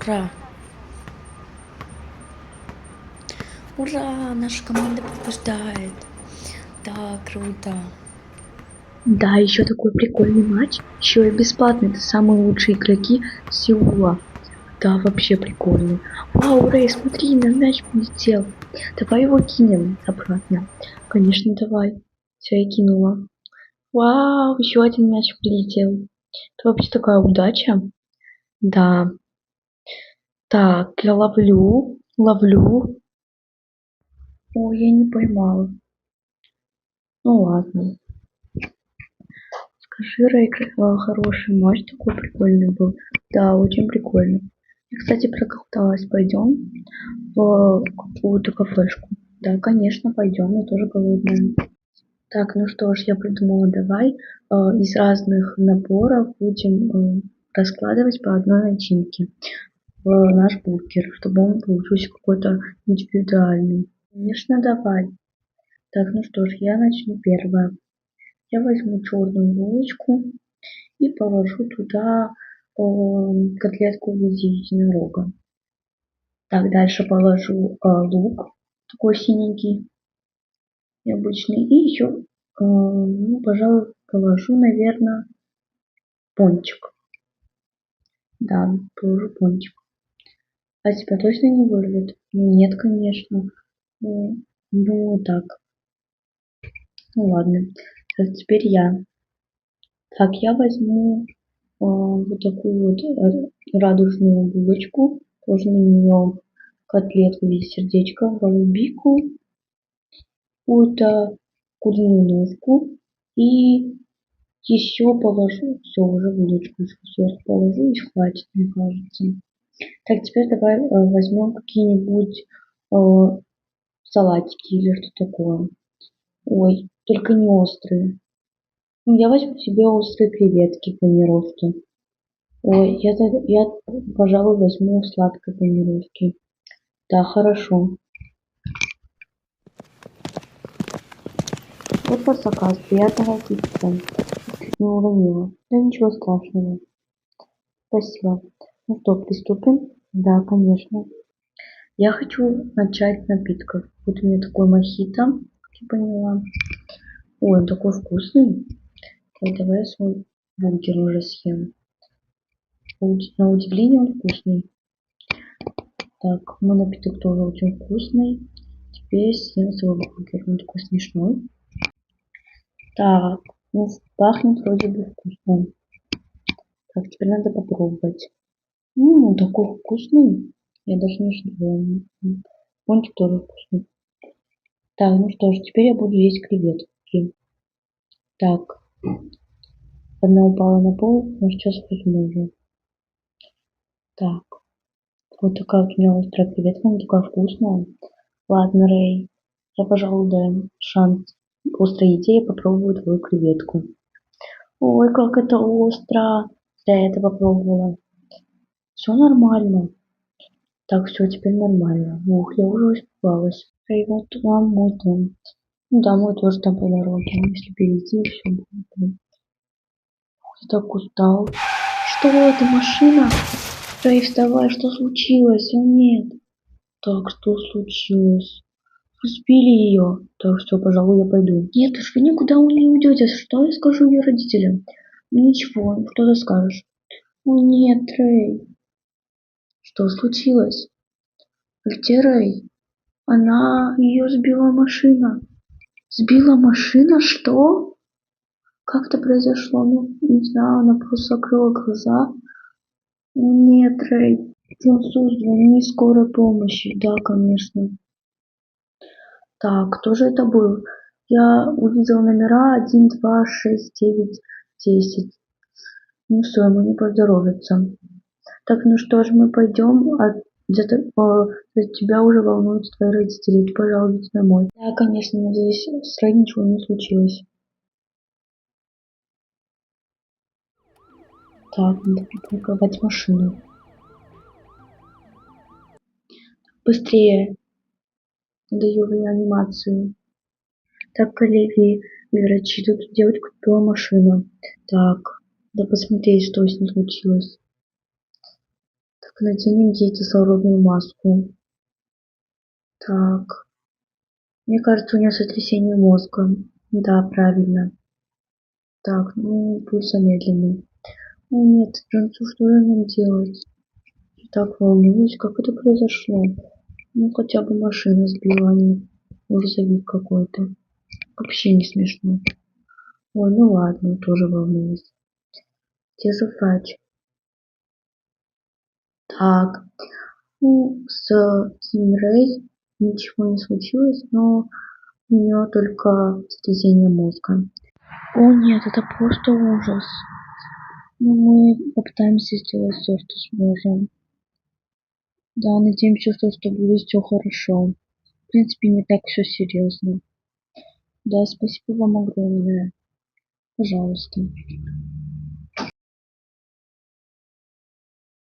Ура! Ура! Наша команда побеждает. Да, круто. Да, еще такой прикольный матч. Еще и бесплатный. Это самые лучшие игроки Сеула. Да, вообще прикольный. Вау, Рэй, смотри, на мяч полетел. Давай его кинем обратно. Конечно, давай. Все, я кинула. Вау, еще один мяч прилетел. Это вообще такая удача. Да. Так, я ловлю. Ловлю. Ой, я не поймала. Ну ладно. Скажи, Рэй, хороший матч такой прикольный был. Да, очень прикольный. Я, кстати, проголодалась. Пойдем в какую-то кафешку. Да, конечно, пойдем. Я тоже голодная. Так, ну что ж, я придумала, давай из разных наборов будем раскладывать по одной начинке в наш бургер, чтобы он получился какой-то индивидуальный. Конечно, давай. Так, ну что ж, я начну первая. Я возьму черную булочку и положу туда котлетку в виде единорога. Так, дальше положу лук, такой синенький, необычный. И еще, ну, пожалуй, положу, наверное, пончик. Да, положу пончик. А тебя точно не вырвет? Ну, нет, конечно. Ну, думаю, так. Ну, ладно. Так, теперь я. Так, я возьму вот такую вот радужную булочку, положу на нее котлетку в виде сердечка, голубику, какую-то куриную ножку и еще положу, все, уже булочку еще сверху положу и хватит, мне кажется. Так, теперь давай возьмем какие-нибудь салатики или что такое. Ой, только не острые. Ну, я возьму себе острые креветки панировки. Ой, я, пожалуй, возьму сладкой панировки. Да, хорошо. Вот ваш заказ. Приятного аппетита. Чуть не уронила. Да ничего страшного. Спасибо. Ну что, приступим? Да, конечно. Я хочу начать с напитков. Вот у меня такой мохито, как я поняла. Ой, он такой вкусный. Так, давай я свой бургер уже съем. На удивление он вкусный. Так, мой напиток тоже очень вкусный. Теперь съем свой бургер. Он такой смешной. Так, ну пахнет вроде бы вкусно. Так, теперь надо попробовать. Он такой вкусный. Я даже не ожидала. Пончик тоже вкусный. Так, ну что ж, теперь я буду есть креветки. Так, одна упала на пол, но сейчас возьму уже. Так, вот такая вот у меня острая креветка, она такая вкусная. Ладно, Рэй, я, пожалуй, дам шанс острой еде и попробую твою креветку. Ой, как это остро. Я это попробовала. Все нормально. Так, все, теперь нормально. Ух, я уже испугалась. Рэй, вот вам мой дом. Ну да, мой тоже там по дороге. Если перейти, все будет. Я так устал. Что это, машина? Рэй, вставай, что случилось? О, нет. Так, что случилось? Сбили ее. Так, все, пожалуй, я пойду. Нет уж, вы никуда не уйдете. Что я скажу ее родителям? Ничего, что ты скажешь? О, нет, Рэй. Что случилось? Где Рэй? Ее сбила машина. Сбила машина? Что? Как это произошло? Ну, не знаю, она просто закрыла глаза. Нет, Рэй. Француз, звони скорой помощи. Да, конечно. Так, кто же это был? Я увидел номера 1, 2, 6, 9, 10. Ну все, ему не поздоровится. Так, ну что ж, мы пойдем, где-то за тебя уже волнуются твои родители. Ты пожалуйста домой. Да, конечно, надеюсь, с Рэй ничего не случилось. Так, надо припарковать машину. Быстрее. Даю в реанимацию. Так, коллеги и врачи, тут девочка купила машину. Так, да посмотреть, что с ней случилось. наденем ей кислородную маску. Так. Мне кажется, у нее сотрясение мозга. Да, правильно. Так, ну, пульс замедленный. О нет, Джонсу, что же нам делать? Я так волнуюсь, как это произошло. Ну, хотя бы машина сбила, а не грузовик какой-то. Вообще не смешно. Ой, ну ладно, тоже волнуюсь. Где же врач? Так, ну, с Ким Рэй ничего не случилось, но у нее только сотрясение мозга. О нет, это просто ужас. Но мы попытаемся сделать все, что сможем. Да, надеемся, что будет все хорошо. В принципе, не так все серьезно. Да, спасибо вам огромное. Пожалуйста.